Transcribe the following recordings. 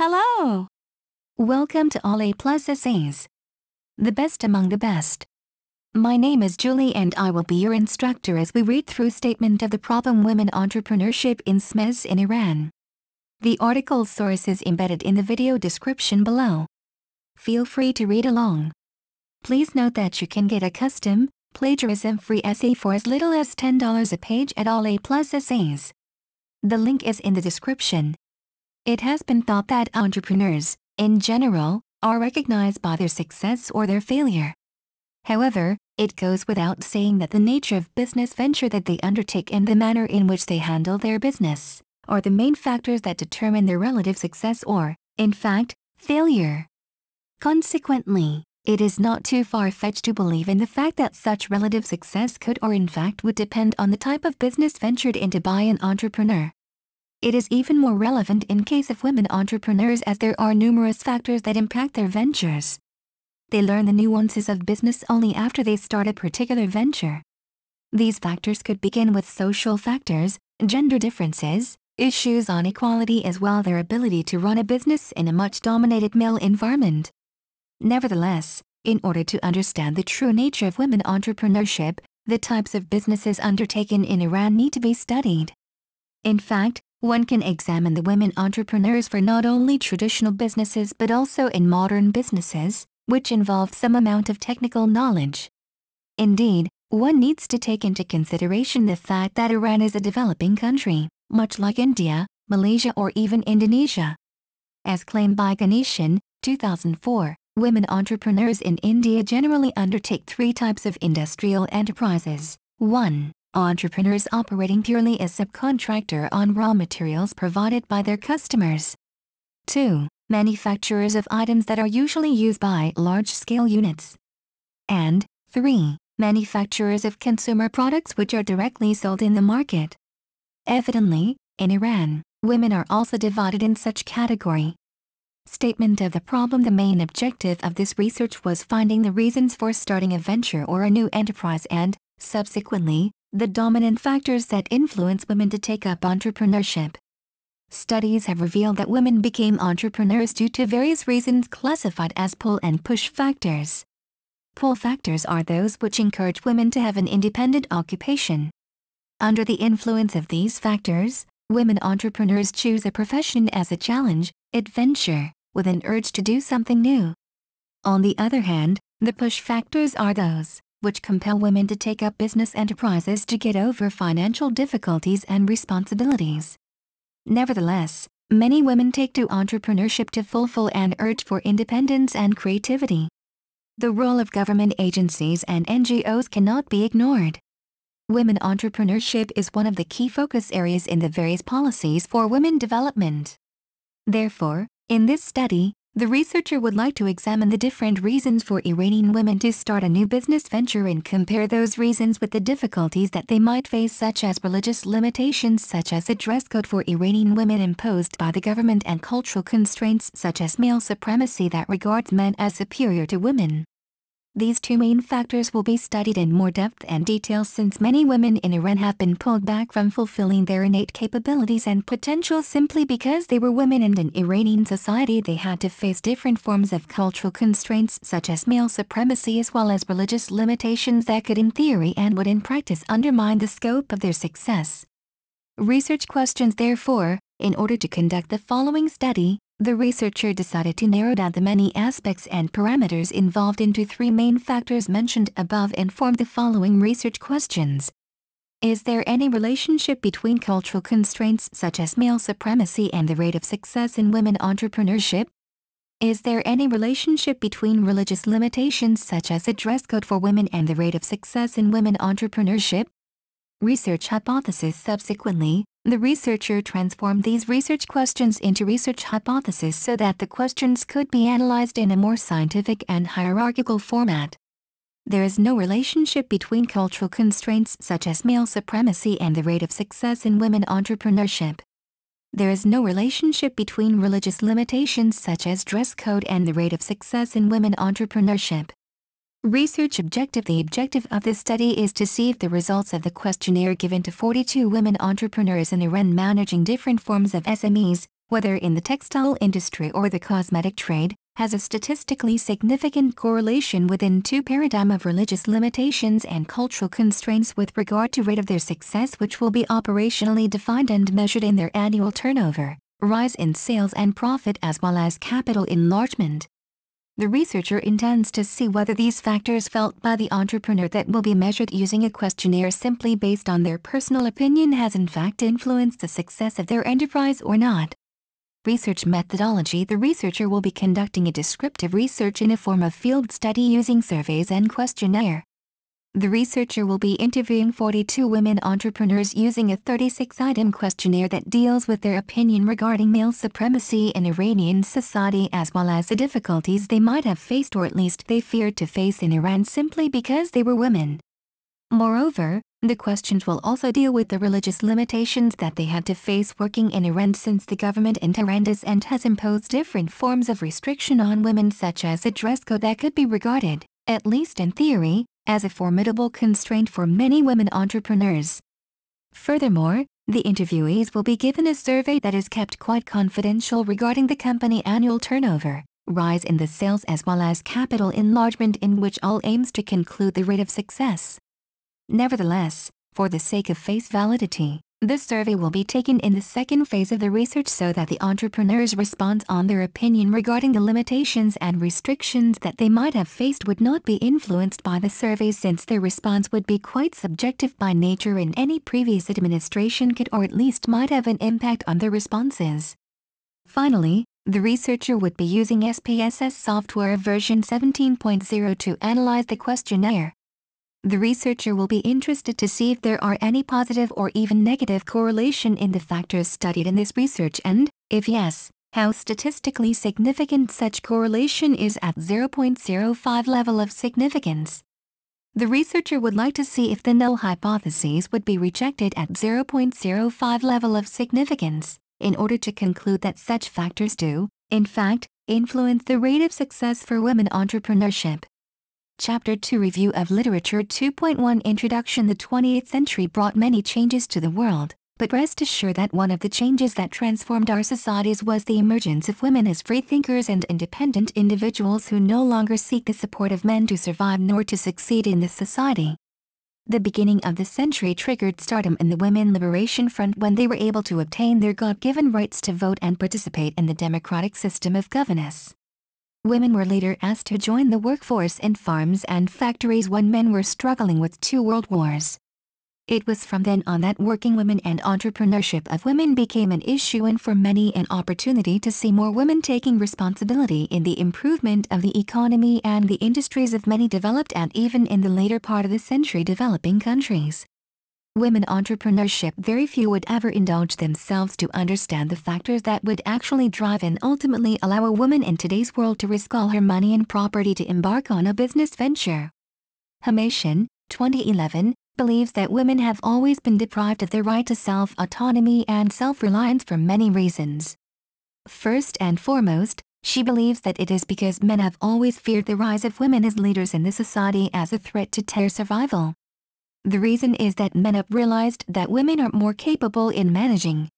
Hello! Welcome to A9AYTZ357O, the best among the best. My name is Julie and I will be your instructor as we read through Statement of the Problem Women Entrepreneurship in SMEs in Iran. The article source is embedded in the video description below. Feel free to read along. Please note that you can get a custom, plagiarism-free essay for as little as $10 a page at A9AYTZ357O. The link is in the description. It has been thought that entrepreneurs, in general, are recognized by their success or their failure. However, it goes without saying that the nature of business venture that they undertake and the manner in which they handle their business are the main factors that determine their relative success or, in fact, failure. Consequently, it is not too far-fetched to believe in the fact that such relative success could or in fact would depend on the type of business ventured into by an entrepreneur. It is even more relevant in case of women entrepreneurs as there are numerous factors that impact their ventures. They learn the nuances of business only after they start a particular venture. These factors could begin with social factors, gender differences, issues on equality as well as their ability to run a business in a much dominated male environment. Nevertheless, in order to understand the true nature of women entrepreneurship, the types of businesses undertaken in Iran need to be studied. In fact, one can examine the women entrepreneurs for not only traditional businesses but also in modern businesses, which involve some amount of technical knowledge. Indeed, one needs to take into consideration the fact that Iran is a developing country, much like India, Malaysia or even Indonesia. As claimed by Ganeshan, 2004, women entrepreneurs in India generally undertake three types of industrial enterprises. 1. Entrepreneurs operating purely as subcontractor on raw materials provided by their customers. 2. Manufacturers of items that are usually used by large-scale units. And 3. Manufacturers of consumer products which are directly sold in the market. Evidently, in Iran, women are also divided in such category. Statement of the problem. The main objective of this research was finding the reasons for starting a venture or a new enterprise and, subsequently, the dominant factors that influence women to take up entrepreneurship. Studies have revealed that women became entrepreneurs due to various reasons classified as pull and push factors. Pull factors are those which encourage women to have an independent occupation. Under the influence of these factors, women entrepreneurs choose a profession as a challenge, adventure, with an urge to do something new. On the other hand, the push factors are those which compel women to take up business enterprises to get over financial difficulties and responsibilities. Nevertheless, many women take to entrepreneurship to fulfill an urge for independence and creativity. The role of government agencies and NGOs cannot be ignored. Women entrepreneurship is one of the key focus areas in the various policies for women development. Therefore, in this study, the researcher would like to examine the different reasons for Iranian women to start a new business venture and compare those reasons with the difficulties that they might face, such as religious limitations such as a dress code for Iranian women imposed by the government and cultural constraints such as male supremacy that regards men as superior to women. These two main factors will be studied in more depth and detail since many women in Iran have been pulled back from fulfilling their innate capabilities and potential simply because they were women, and in Iranian society they had to face different forms of cultural constraints such as male supremacy as well as religious limitations that could in theory and would in practice undermine the scope of their success. Research questions. Therefore, in order to conduct the following study, the researcher decided to narrow down the many aspects and parameters involved into three main factors mentioned above and formed the following research questions. Is there any relationship between cultural constraints such as male supremacy and the rate of success in women entrepreneurship? Is there any relationship between religious limitations such as a dress code for women and the rate of success in women entrepreneurship? Research hypothesis. Subsequently, the researcher transformed these research questions into research hypotheses so that the questions could be analyzed in a more scientific and hierarchical format. There is no relationship between cultural constraints such as male supremacy and the rate of success in women entrepreneurship. There is no relationship between religious limitations such as dress code and the rate of success in women entrepreneurship. Research objective. The objective of this study is to see if the results of the questionnaire given to 42 women entrepreneurs in Iran managing different forms of SMEs whether in the textile industry or the cosmetic trade, has a statistically significant correlation within two paradigms of religious limitations and cultural constraints with regard to rate of their success, which will be operationally defined and measured in their annual turnover, rise in sales and profit, as well as capital enlargement. The researcher intends to see whether these factors felt by the entrepreneur that will be measured using a questionnaire simply based on their personal opinion has in fact influenced the success of their enterprise or not. Research methodology. The researcher will be conducting a descriptive research in a form of field study using surveys and questionnaire. The researcher will be interviewing 42 women entrepreneurs using a 36-item questionnaire that deals with their opinion regarding male supremacy in Iranian society, as well as the difficulties they might have faced or at least they feared to face in Iran simply because they were women. Moreover, the questions will also deal with the religious limitations that they had to face working in Iran, since the government in Tehran does and has imposed different forms of restriction on women, such as a dress code that could be regarded, at least in theory, as a formidable constraint for many women entrepreneurs. Furthermore, the interviewees will be given a survey that is kept quite confidential regarding the company annual turnover, rise in the sales, as well as capital enlargement, in which all aims to conclude the rate of success. Nevertheless, for the sake of face validity, this survey will be taken in the second phase of the research so that the entrepreneurs' response on their opinion regarding the limitations and restrictions that they might have faced would not be influenced by the survey, since their response would be quite subjective by nature and any previous administration could or at least might have an impact on their responses. Finally, the researcher would be using SPSS software version 17.0 to analyze the questionnaire. The researcher will be interested to see if there are any positive or even negative correlation in the factors studied in this research, and, if yes, how statistically significant such correlation is at 0.05 level of significance. The researcher would like to see if the null hypotheses would be rejected at 0.05 level of significance, in order to conclude that such factors do, in fact, influence the rate of success for women entrepreneurship. Chapter 2 Review of Literature 2.1 Introduction. The 20th century brought many changes to the world, but rest assured that one of the changes that transformed our societies was the emergence of women as free thinkers and independent individuals who no longer seek the support of men to survive nor to succeed in this society. The beginning of the century triggered stardom in the Women Liberation Front when they were able to obtain their God-given rights to vote and participate in the democratic system of governance. Women were later asked to join the workforce in farms and factories when men were struggling with 2 world wars. It was from then on that working women and entrepreneurship of women became an issue, and for many an opportunity to see more women taking responsibility in the improvement of the economy and the industries of many developed and even in the later part of the century developing countries. Women entrepreneurship. Very few would ever indulge themselves to understand the factors that would actually drive and ultimately allow a woman in today's world to risk all her money and property to embark on a business venture. Hamation, 2011, believes that women have always been deprived of their right to self-autonomy and self-reliance for many reasons. First and foremost, she believes that it is because men have always feared the rise of women as leaders in the society as a threat to their survival. The reason is that men have realized that women are more capable in managing.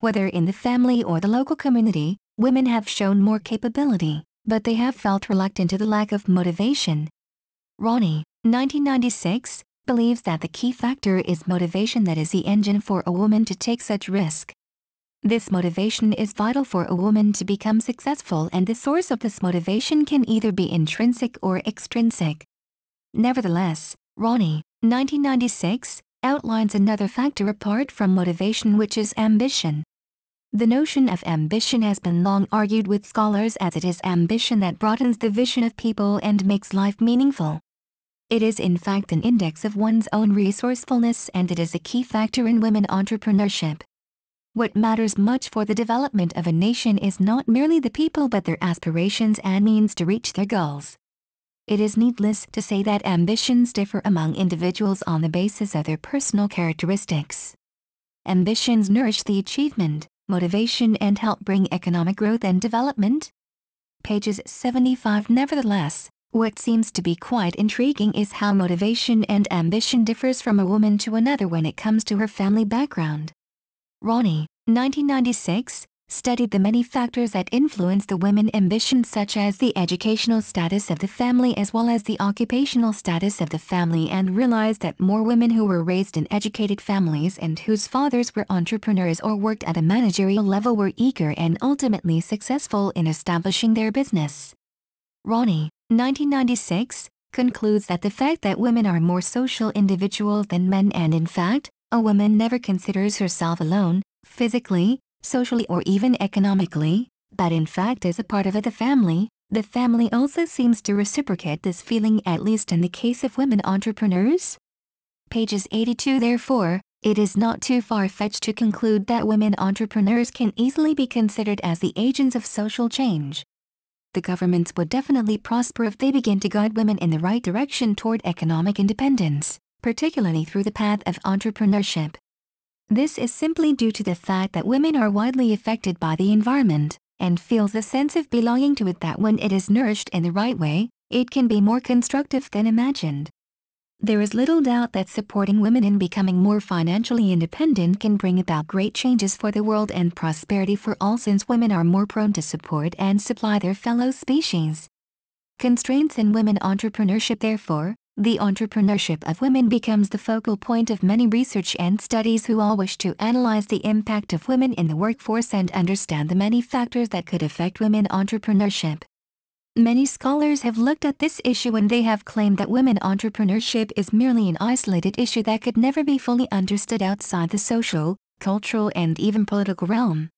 Whether in the family or the local community, women have shown more capability, but they have felt reluctant to the lack of motivation. Ronnie, 1996, believes that the key factor is motivation, that is the engine for a woman to take such risk. This motivation is vital for a woman to become successful, and the source of this motivation can either be intrinsic or extrinsic. Nevertheless, Ronnie, 1996, outlines another factor apart from motivation, which is ambition. The notion of ambition has been long argued with scholars, as it is ambition that broadens the vision of people and makes life meaningful. It is in fact an index of one's own resourcefulness, and it is a key factor in women entrepreneurship. What matters much for the development of a nation is not merely the people but their aspirations and means to reach their goals. It is needless to say that ambitions differ among individuals on the basis of their personal characteristics. Ambitions nourish the achievement, motivation, and help bring economic growth and development. Pages 75. Nevertheless, what seems to be quite intriguing is how motivation and ambition differs from a woman to another when it comes to her family background. Ronnie, 1996, studied the many factors that influence the women ambitions, such as the educational status of the family as well as the occupational status of the family, and realized that more women who were raised in educated families and whose fathers were entrepreneurs or worked at a managerial level were eager and ultimately successful in establishing their business. Ronnie, 1996, concludes that the fact that women are more social individuals than men, and in fact, a woman never considers herself alone, physically, socially or even economically, but in fact is a part of the family also seems to reciprocate this feeling, at least in the case of women entrepreneurs. Pages 82. Therefore, it is not too far-fetched to conclude that women entrepreneurs can easily be considered as the agents of social change. The governments would definitely prosper if they begin to guide women in the right direction toward economic independence, particularly through the path of entrepreneurship. This is simply due to the fact that women are widely affected by the environment, and feels a sense of belonging to it that when it is nourished in the right way, it can be more constructive than imagined. There is little doubt that supporting women in becoming more financially independent can bring about great changes for the world and prosperity for all, since women are more prone to support and supply their fellow species. Constraints in women entrepreneurship. Therefore, the entrepreneurship of women becomes the focal point of many research and studies who all wish to analyze the impact of women in the workforce and understand the many factors that could affect women entrepreneurship. Many scholars have looked at this issue and they have claimed that women entrepreneurship is merely an isolated issue that could never be fully understood outside the social, cultural and even political realm.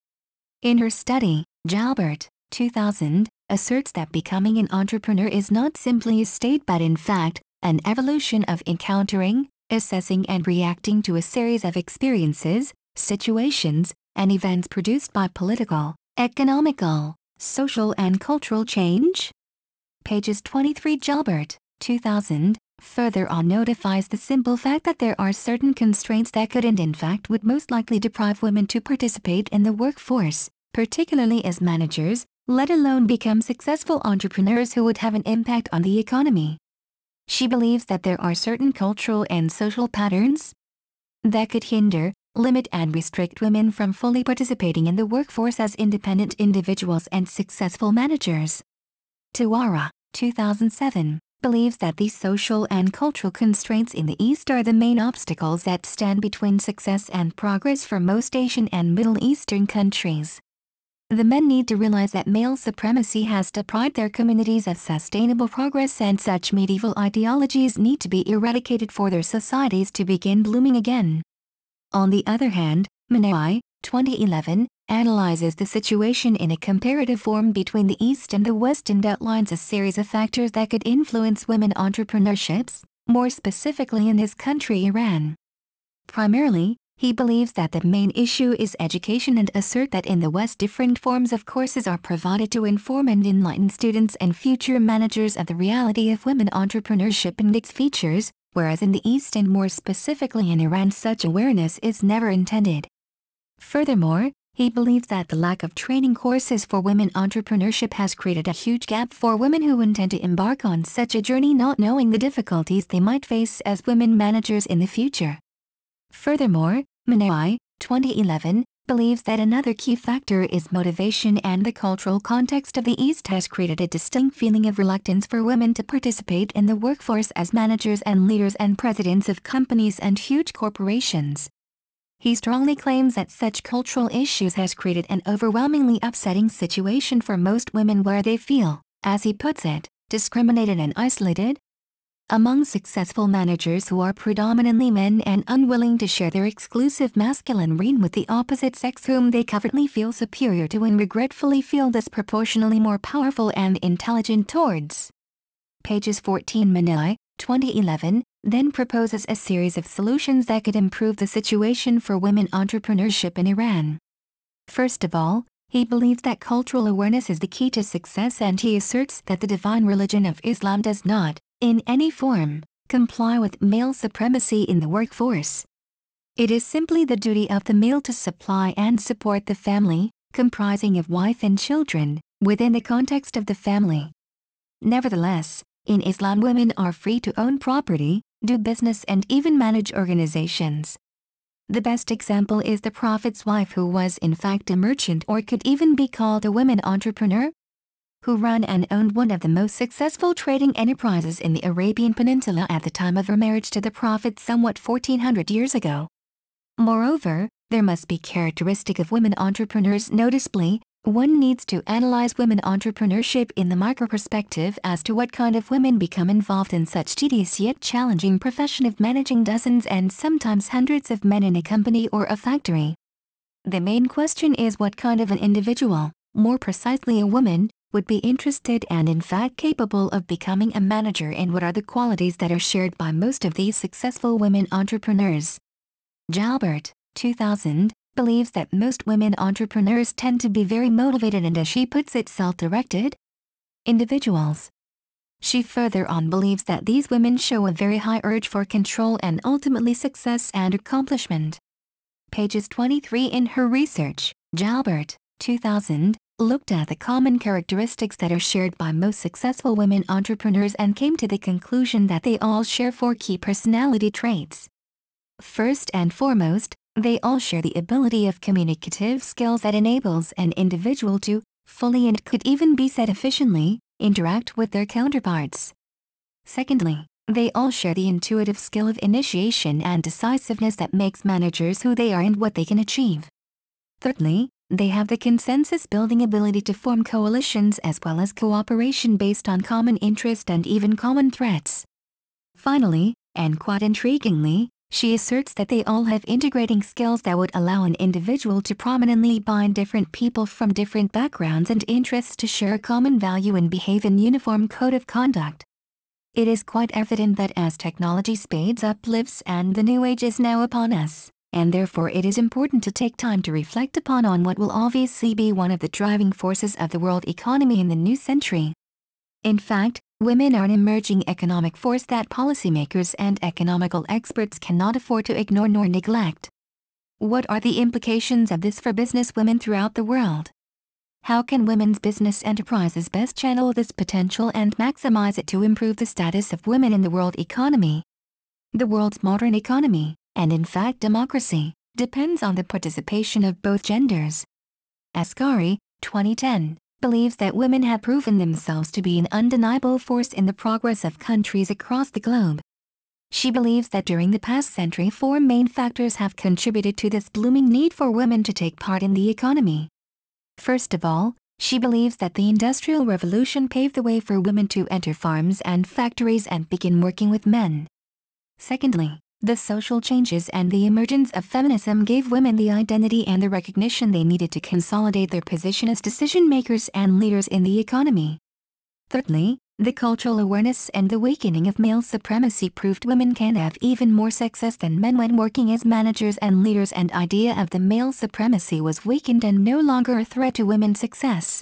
In her study, Jalbert, 2000, asserts that becoming an entrepreneur is not simply a state but in fact, an evolution of encountering, assessing and reacting to a series of experiences, situations, and events produced by political, economical, social and cultural change. Pages 23. Jalbert, 2000, further on notifies the simple fact that there are certain constraints that could and in fact would most likely deprive women to participate in the workforce, particularly as managers, let alone become successful entrepreneurs who would have an impact on the economy. She believes that there are certain cultural and social patterns that could hinder, limit and restrict women from fully participating in the workforce as independent individuals and successful managers. Tawara, 2007, believes that these social and cultural constraints in the East are the main obstacles that stand between success and progress for most Asian and Middle Eastern countries. The men need to realize that male supremacy has deprived their communities of sustainable progress, and such medieval ideologies need to be eradicated for their societies to begin blooming again. On the other hand, A9AYTZ357O, 2011, analyzes the situation in a comparative form between the East and the West and outlines a series of factors that could influence women entrepreneurships, more specifically in this country, Iran. Primarily, he believes that the main issue is education and assert that in the West different forms of courses are provided to inform and enlighten students and future managers of the reality of women entrepreneurship and its features, whereas in the East and more specifically in Iran such awareness is never intended. Furthermore, he believes that the lack of training courses for women entrepreneurship has created a huge gap for women who intend to embark on such a journey, not knowing the difficulties they might face as women managers in the future. Furthermore, A9AYTZ357O, 2011, believes that another key factor is motivation, and the cultural context of the East has created a distinct feeling of reluctance for women to participate in the workforce as managers and leaders and presidents of companies and huge corporations. He strongly claims that such cultural issues has created an overwhelmingly upsetting situation for most women where they feel, as he puts it, discriminated and isolated. Among successful managers who are predominantly men and unwilling to share their exclusive masculine reign with the opposite sex whom they covertly feel superior to and regretfully feel disproportionately more powerful and intelligent towards. Pages 14. A9AYTZ357O, 2011, then proposes a series of solutions that could improve the situation for women entrepreneurship in Iran. First of all, he believes that cultural awareness is the key to success, and he asserts that the divine religion of Islam does not, in any form, comply with male supremacy in the workforce. It is simply the duty of the male to supply and support the family, comprising of wife and children, within the context of the family. Nevertheless, in Islam women are free to own property, do business and even manage organizations. The best example is the prophet's wife, who was in fact a merchant, or could even be called a woman entrepreneur, who ran and owned one of the most successful trading enterprises in the Arabian Peninsula at the time of her marriage to the prophet somewhat 1400 years ago. Moreover, there must be characteristic of women entrepreneurs noticeably. One needs to analyze women entrepreneurship in the micro perspective as to what kind of women become involved in such tedious yet challenging profession of managing dozens and sometimes hundreds of men in a company or a factory. The main question is what kind of an individual, more precisely a woman, would be interested and in fact capable of becoming a manager, and what are the qualities that are shared by most of these successful women entrepreneurs. Jalbert, 2000, believes that most women entrepreneurs tend to be very motivated and, as she puts it, self-directed individuals. She further on believes that these women show a very high urge for control and ultimately success and accomplishment. Pages 23 in her research, Jalbert, 2000, looked at the common characteristics that are shared by most successful women entrepreneurs and came to the conclusion that they all share 4 key personality traits. First and foremost, they all share the ability of communicative skills that enables an individual to, fully and could even be said efficiently, interact with their counterparts. Secondly, they all share the intuitive skill of initiation and decisiveness that makes managers who they are and what they can achieve. Thirdly, they have the consensus-building ability to form coalitions as well as cooperation based on common interest and even common threats. Finally, and quite intriguingly, she asserts that they all have integrating skills that would allow an individual to prominently bind different people from different backgrounds and interests to share a common value and behave in uniform code of conduct. It is quite evident that as technology speeds up lives and the new age is now upon us, and therefore it is important to take time to reflect upon on what will obviously be one of the driving forces of the world economy in the new century. In fact, women are an emerging economic force that policymakers and economical experts cannot afford to ignore nor neglect. What are the implications of this for business women throughout the world? How can women's business enterprises best channel this potential and maximize it to improve the status of women in the world economy? The world's modern economy, and in fact democracy, depends on the participation of both genders. Asghari, 2010, believes that women have proven themselves to be an undeniable force in the progress of countries across the globe. She believes that during the past century 4 main factors have contributed to this blooming need for women to take part in the economy. First of all, she believes that the Industrial Revolution paved the way for women to enter farms and factories and begin working with men. Secondly, the social changes and the emergence of feminism gave women the identity and the recognition they needed to consolidate their position as decision-makers and leaders in the economy. Thirdly, the cultural awareness and the weakening of male supremacy proved women can have even more success than men when working as managers and leaders, and idea of the male supremacy was weakened and no longer a threat to women's success.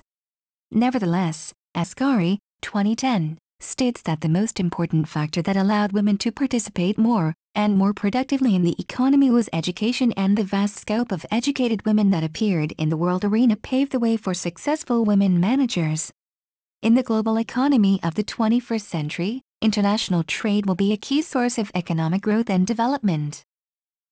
Nevertheless, Asghari, 2010, states that the most important factor that allowed women to participate more and more productively in the economy was education, and the vast scope of educated women that appeared in the world arena paved the way for successful women managers. In the global economy of the 21st century, international trade will be a key source of economic growth and development.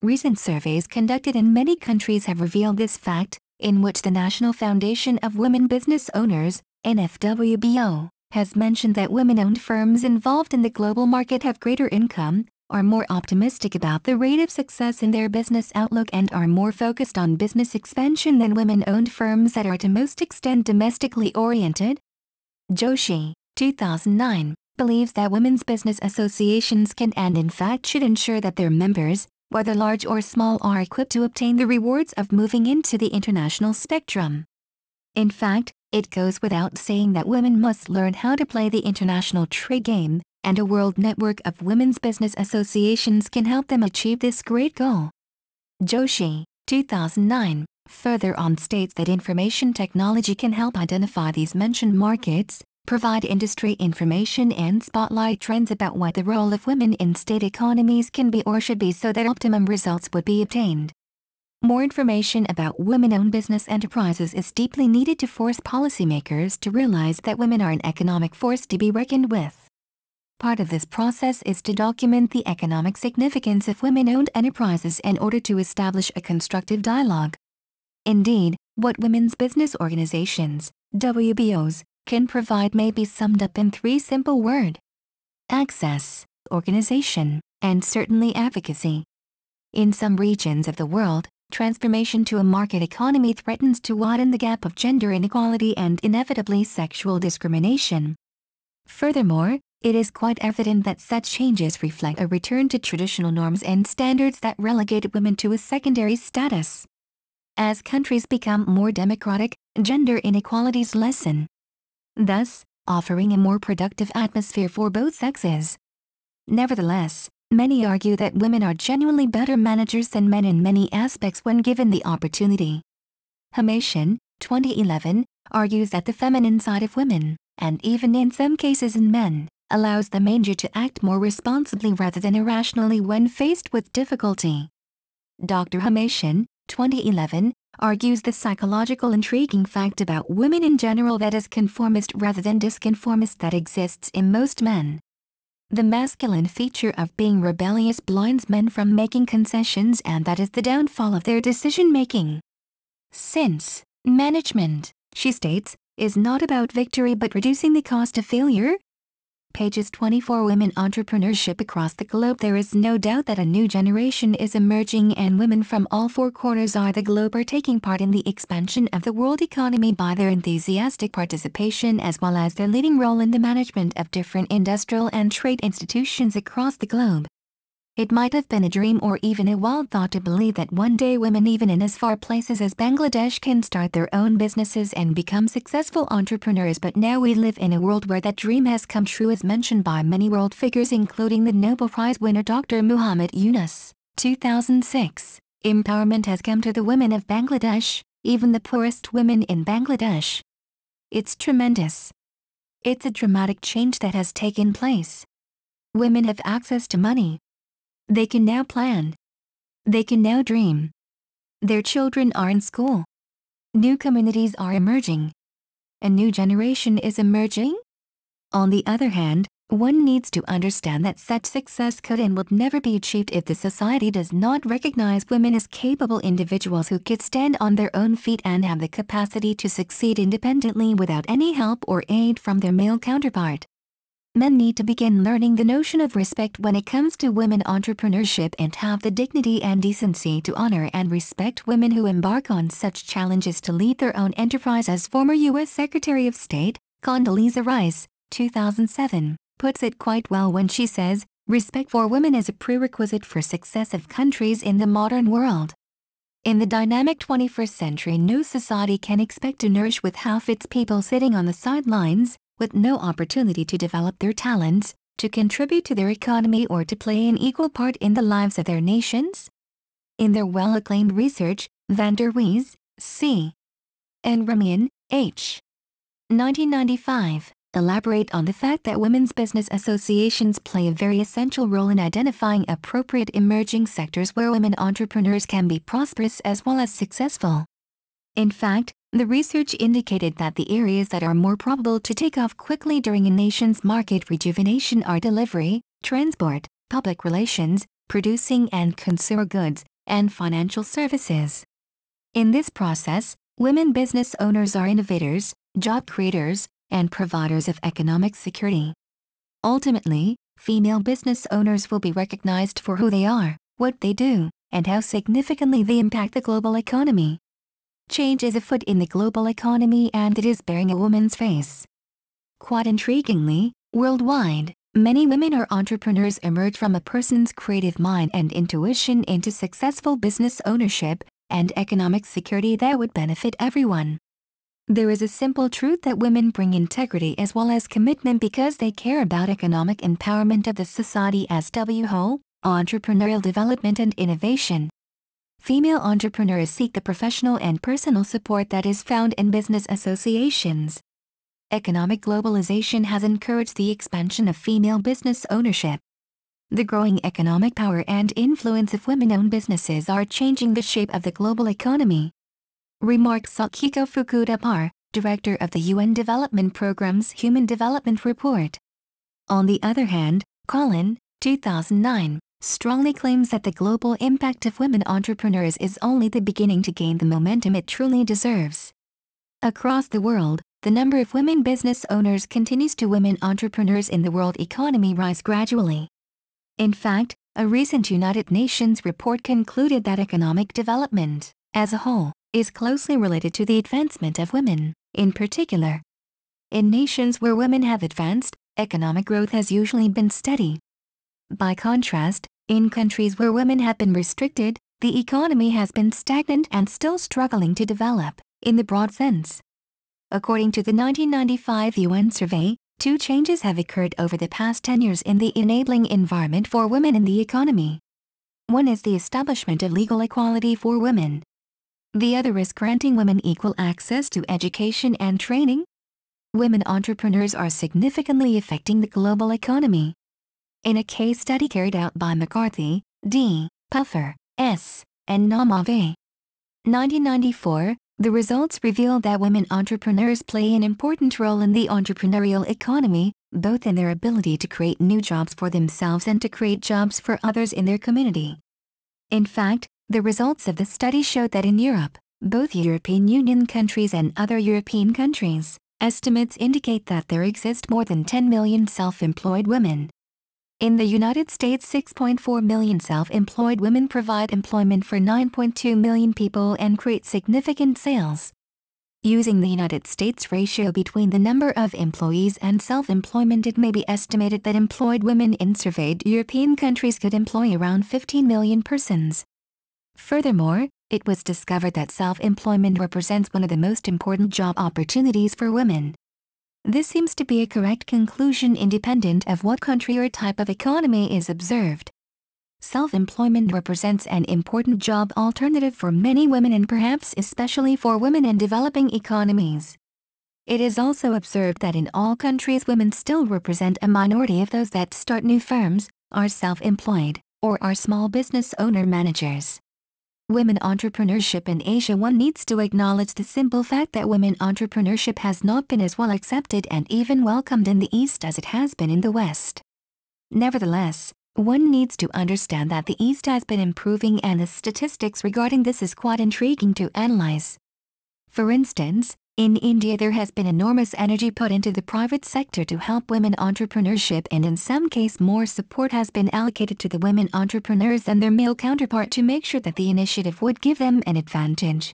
Recent surveys conducted in many countries have revealed this fact, in which the National Foundation of Women Business Owners, NFWBO, has mentioned that women-owned firms involved in the global market have greater income, are more optimistic about the rate of success in their business outlook, and are more focused on business expansion than women-owned firms that are to most extent domestically oriented. Joshi, 2009, believes that women's business associations can and in fact should ensure that their members, whether large or small, are equipped to obtain the rewards of moving into the international spectrum. In fact, it goes without saying that women must learn how to play the international trade game, and a world network of women's business associations can help them achieve this great goal. Joshi, 2009, further on states that information technology can help identify these mentioned markets, provide industry information, and spotlight trends about what the role of women in state economies can be or should be so that optimum results would be obtained. More information about women-owned business enterprises is deeply needed to force policymakers to realize that women are an economic force to be reckoned with. Part of this process is to document the economic significance of women-owned enterprises in order to establish a constructive dialogue. Indeed, what women's business organizations, WBOs, can provide may be summed up in three simple words: access, organization, and certainly advocacy. In some regions of the world, transformation to a market economy threatens to widen the gap of gender inequality and inevitably sexual discrimination. Furthermore, it is quite evident that such changes reflect a return to traditional norms and standards that relegate women to a secondary status. As countries become more democratic, gender inequalities lessen, thus offering a more productive atmosphere for both sexes. Nevertheless, many argue that women are genuinely better managers than men in many aspects when given the opportunity. A9AYTZ357O, 2011, argues that the feminine side of women, and even in some cases in men, allows the manager to act more responsibly rather than irrationally when faced with difficulty. Dr. A9AYTZ357O, 2011, argues the psychological intriguing fact about women in general that is conformist rather than disconformist that exists in most men. The masculine feature of being rebellious blinds men from making concessions, and that is the downfall of their decision-making. Since management, she states, is not about victory but reducing the cost of failure. Pages 24. Women entrepreneurship across the globe. There is no doubt that a new generation is emerging, and women from all four corners of the globe are taking part in the expansion of the world economy by their enthusiastic participation as well as their leading role in the management of different industrial and trade institutions across the globe. It might have been a dream or even a wild thought to believe that one day women even in as far places as Bangladesh can start their own businesses and become successful entrepreneurs, but now we live in a world where that dream has come true, as mentioned by many world figures including the Nobel Prize winner Dr. Muhammad Yunus, 2006. Empowerment has come to the women of Bangladesh, even the poorest women in Bangladesh. It's tremendous. It's a dramatic change that has taken place. Women have access to money. They can now plan. They can now dream. Their children are in school. New communities are emerging. A new generation is emerging. On the other hand, one needs to understand that such success could and would never be achieved if the society does not recognize women as capable individuals who could stand on their own feet and have the capacity to succeed independently without any help or aid from their male counterpart. Men need to begin learning the notion of respect when it comes to women entrepreneurship and have the dignity and decency to honor and respect women who embark on such challenges to lead their own enterprise, as former U.S. Secretary of State Condoleezza Rice, 2007, puts it quite well when she says, "Respect for women is a prerequisite for success of countries in the modern world." In the dynamic 21st century, no society can expect to nourish with half its people sitting on the sidelines, with no opportunity to develop their talents, to contribute to their economy, or to play an equal part in the lives of their nations. In their well-acclaimed research, Van der Wees, C. and Ramian, H. 1995, elaborate on the fact that women's business associations play a very essential role in identifying appropriate emerging sectors where women entrepreneurs can be prosperous as well as successful. In fact, the research indicated that the areas that are more probable to take off quickly during a nation's market rejuvenation are delivery, transport, public relations, producing and consumer goods, and financial services. In this process, women business owners are innovators, job creators, and providers of economic security. Ultimately, female business owners will be recognized for who they are, what they do, and how significantly they impact the global economy. Change is afoot in the global economy, and it is bearing a woman's face. Quite intriguingly, worldwide, many women or entrepreneurs emerge from a person's creative mind and intuition into successful business ownership and economic security that would benefit everyone. There is a simple truth that women bring integrity as well as commitment because they care about economic empowerment of the society as whole, entrepreneurial development and innovation. Female entrepreneurs seek the professional and personal support that is found in business associations. Economic globalization has encouraged the expansion of female business ownership. The growing economic power and influence of women-owned businesses are changing the shape of the global economy. Remarks Sakiko Fukuda, Director of the UN Development Programme's Human Development Report. On the other hand, Colin, 2009, strongly claims that the global impact of women entrepreneurs is only the beginning to gain the momentum it truly deserves. Across the world, the number of women business owners continues to women entrepreneurs in the world economy rise gradually. In fact, a recent United Nations report concluded that economic development, as a whole, is closely related to the advancement of women, in particular. In nations where women have advanced, economic growth has usually been steady. By contrast, in countries where women have been restricted, the economy has been stagnant and still struggling to develop, in the broad sense. According to the 1995 UN survey, 2 changes have occurred over the past 10 years in the enabling environment for women in the economy. One is the establishment of legal equality for women. The other is granting women equal access to education and training. Women entrepreneurs are significantly affecting the global economy. In a case study carried out by McCarthy, D. Puffer, S. and A9AYTZ357O, 1994, the results reveal that women entrepreneurs play an important role in the entrepreneurial economy, both in their ability to create new jobs for themselves and to create jobs for others in their community. In fact, the results of the study showed that in Europe, both European Union countries and other European countries, estimates indicate that there exist more than 10 million self-employed women. In the United States, 6.4 million self-employed women provide employment for 9.2 million people and create significant sales. Using the United States ratio between the number of employees and self-employment, it may be estimated that employed women in surveyed European countries could employ around 15 million persons. Furthermore, it was discovered that self-employment represents one of the most important job opportunities for women. This seems to be a correct conclusion independent of what country or type of economy is observed. Self-employment represents an important job alternative for many women and perhaps especially for women in developing economies. It is also observed that in all countries women still represent a minority of those that start new firms, are self-employed, or are small business owner-managers. Women entrepreneurship in Asia. One needs to acknowledge the simple fact that women entrepreneurship has not been as well accepted and even welcomed in the East as it has been in the West. Nevertheless, one needs to understand that the East has been improving and the statistics regarding this is quite intriguing to analyze. For instance, in India there has been enormous energy put into the private sector to help women entrepreneurship, and in some cases more support has been allocated to the women entrepreneurs than their male counterpart to make sure that the initiative would give them an advantage.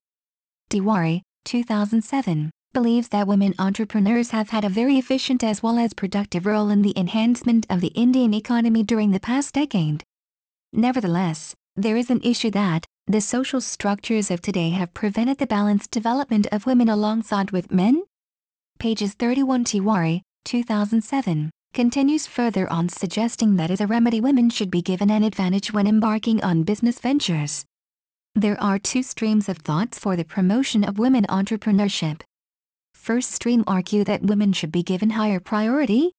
Tiwari, 2007, believes that women entrepreneurs have had a very efficient as well as productive role in the enhancement of the Indian economy during the past decade. Nevertheless, there is an issue that the social structures of today have prevented the balanced development of women alongside with men. Pages 31. Tiwari, 2007, continues further on, suggesting that as a remedy women should be given an advantage when embarking on business ventures. There are 2 streams of thoughts for the promotion of women entrepreneurship. First stream argue that women should be given higher priority,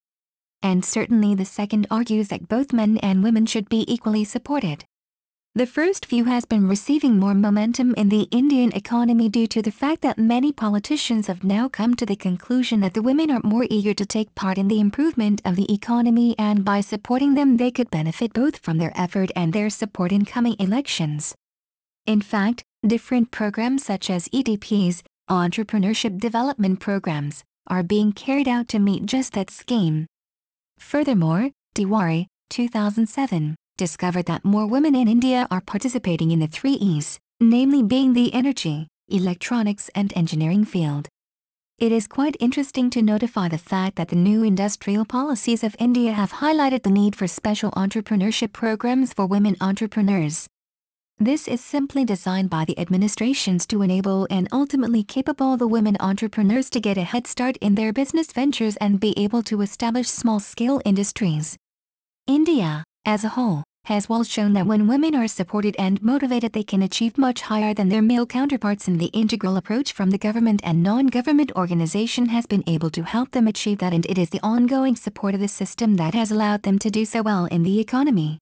and certainly the second argues that both men and women should be equally supported. The first view has been receiving more momentum in the Indian economy due to the fact that many politicians have now come to the conclusion that the women are more eager to take part in the improvement of the economy, and by supporting them they could benefit both from their effort and their support in coming elections. In fact, different programs such as EDPs, entrepreneurship development programs, are being carried out to meet just that scheme. Furthermore, Tiwari, 2007, discovered that more women in India are participating in the 3 E's, namely being the energy, electronics and engineering field. It is quite interesting to notify the fact that the new industrial policies of India have highlighted the need for special entrepreneurship programs for women entrepreneurs. This is simply designed by the administrations to enable and ultimately capable the women entrepreneurs to get a head start in their business ventures and be able to establish small-scale industries. India, as a whole, has well shown that when women are supported and motivated they can achieve much higher than their male counterparts, and the integral approach from the government and non-government organization has been able to help them achieve that, and it is the ongoing support of the system that has allowed them to do so well in the economy.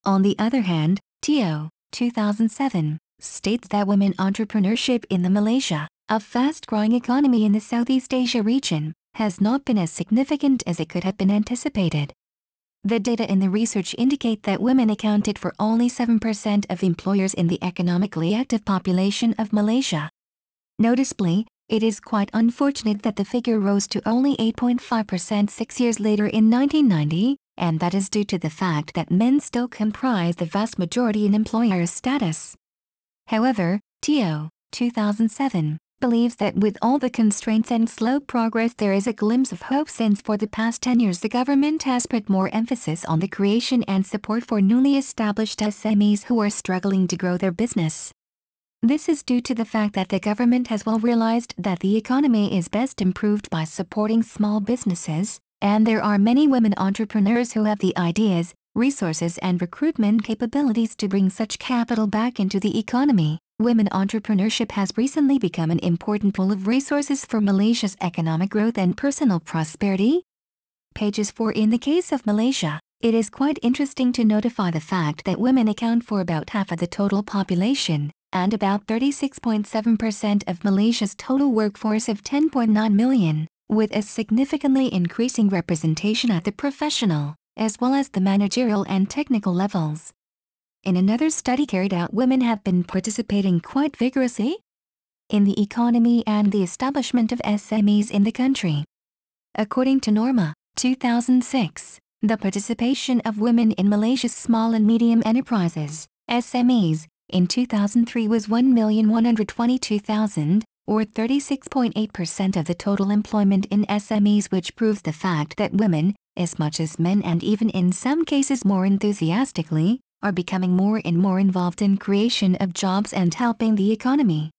On the other hand, Teo, 2007, states that women entrepreneurship in the Malaysia, a fast-growing economy in the Southeast Asia region, has not been as significant as it could have been anticipated. The data in the research indicate that women accounted for only 7% of employers in the economically active population of Malaysia. Noticeably, it is quite unfortunate that the figure rose to only 8.5% 6 years later in 1990, and that is due to the fact that men still comprise the vast majority in employer status. However, TO 2007 believes that with all the constraints and slow progress there is a glimpse of hope, since for the past 10 years the government has put more emphasis on the creation and support for newly established SMEs who are struggling to grow their business. This is due to the fact that the government has well realized that the economy is best improved by supporting small businesses, and there are many women entrepreneurs who have the ideas, resources and recruitment capabilities to bring such capital back into the economy. Women entrepreneurship has recently become an important pool of resources for Malaysia's economic growth and personal prosperity. Pages 4. In the case of Malaysia, it is quite interesting to notify the fact that women account for about half of the total population, and about 36.7% of Malaysia's total workforce of 10.9 million, with a significantly increasing representation at the professional, as well as the managerial and technical levels. In another study carried out, women have been participating quite vigorously in the economy and the establishment of SMEs in the country. According to Norma, 2006, the participation of women in Malaysia's small and medium enterprises, SMEs, in 2003 was 1,122,000, or 36.8% of the total employment in SMEs, which proves the fact that women, as much as men and even in some cases more enthusiastically, are becoming more and more involved in creation of jobs and helping the economy.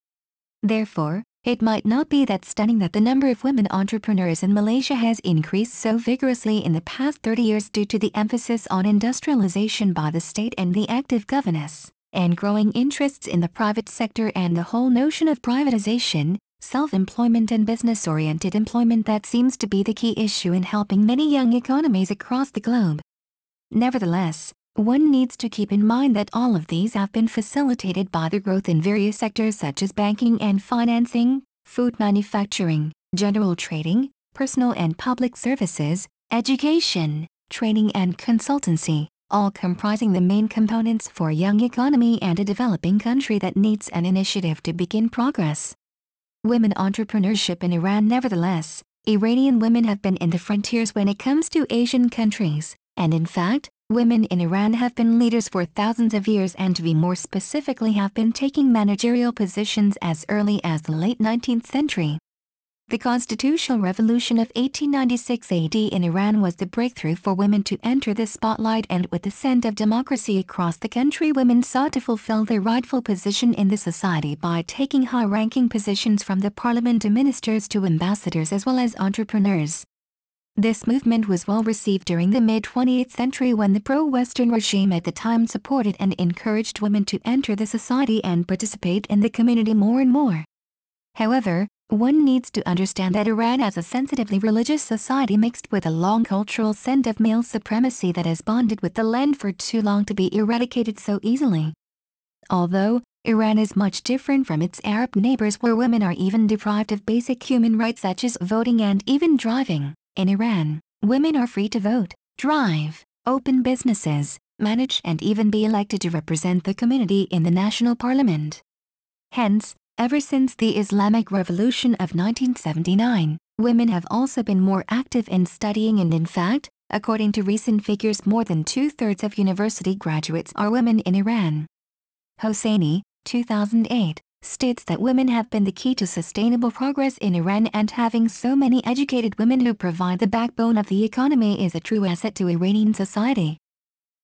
Therefore, it might not be that stunning that the number of women entrepreneurs in Malaysia has increased so vigorously in the past 30 years due to the emphasis on industrialization by the state and the active governance, and growing interests in the private sector and the whole notion of privatization, self-employment and business-oriented employment that seems to be the key issue in helping many young economies across the globe. Nevertheless, one needs to keep in mind that all of these have been facilitated by the growth in various sectors such as banking and financing, food manufacturing, general trading, personal and public services, education, training and consultancy, all comprising the main components for a young economy and a developing country that needs an initiative to begin progress. Women entrepreneurship in Iran. Nevertheless, Iranian women have been in the frontiers when it comes to Asian countries, and in fact, women in Iran have been leaders for thousands of years, and to be more specifically have been taking managerial positions as early as the late 19th century. The constitutional revolution of 1896 AD in Iran was the breakthrough for women to enter the spotlight, and with the ascent of democracy across the country, women sought to fulfill their rightful position in the society by taking high-ranking positions from the parliament to ministers to ambassadors as well as entrepreneurs. This movement was well received during the mid-20th century when the pro-Western regime at the time supported and encouraged women to enter the society and participate in the community more and more. However, one needs to understand that Iran is a sensitively religious society mixed with a long cultural scent of male supremacy that has bonded with the land for too long to be eradicated so easily. Although Iran is much different from its Arab neighbors, where women are even deprived of basic human rights such as voting and even driving, in Iran, women are free to vote, drive, open businesses, manage and even be elected to represent the community in the national parliament. Hence, ever since the Islamic Revolution of 1979, women have also been more active in studying, and in fact, according to recent figures, more than 2/3 of university graduates are women in Iran. Hosseini, 2008, states that women have been the key to sustainable progress in Iran, and having so many educated women who provide the backbone of the economy is a true asset to Iranian society.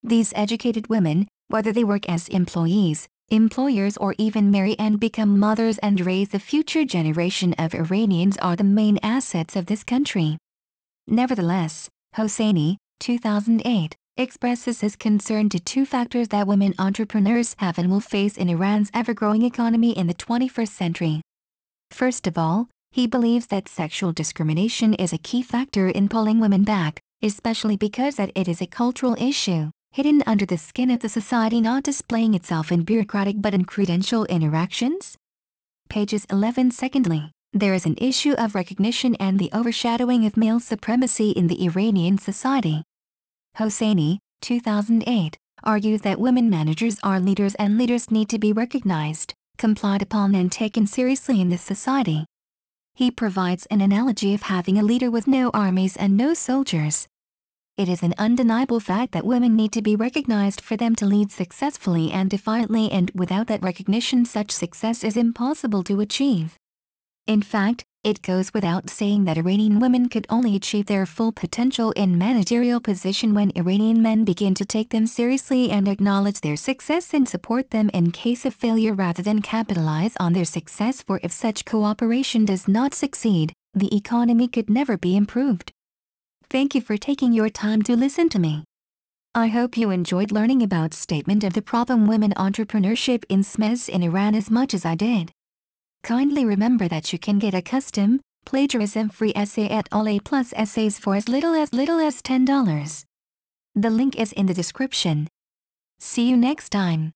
These educated women, whether they work as employees, employers or even marry and become mothers and raise the future generation of Iranians, are the main assets of this country. Nevertheless, Hosseini, 2008, expresses his concern to two factors that women entrepreneurs have and will face in Iran's ever-growing economy in the 21st century. First of all, he believes that sexual discrimination is a key factor in pulling women back, especially because that it is a cultural issue, hidden under the skin of the society, not displaying itself in bureaucratic but in credential interactions. Pages 11. Secondly, There is an issue of recognition and the overshadowing of male supremacy in the Iranian society. Hosseini, 2008, argues that women managers are leaders and leaders need to be recognized, complied upon and taken seriously in this society. He provides an analogy of having a leader with no armies and no soldiers. It is an undeniable fact that women need to be recognized for them to lead successfully and defiantly, and without that recognition such success is impossible to achieve. In fact, it goes without saying that Iranian women could only achieve their full potential in managerial position when Iranian men begin to take them seriously and acknowledge their success and support them in case of failure rather than capitalize on their success, for if such cooperation does not succeed, the economy could never be improved. Thank you for taking your time to listen to me. I hope you enjoyed learning about Statement of the Problem Women Entrepreneurship in SMEs in Iran as much as I did. Kindly remember that you can get a custom, plagiarism-free essay at A9AYTZ357O Essays for as little as $10. The link is in the description. See you next time.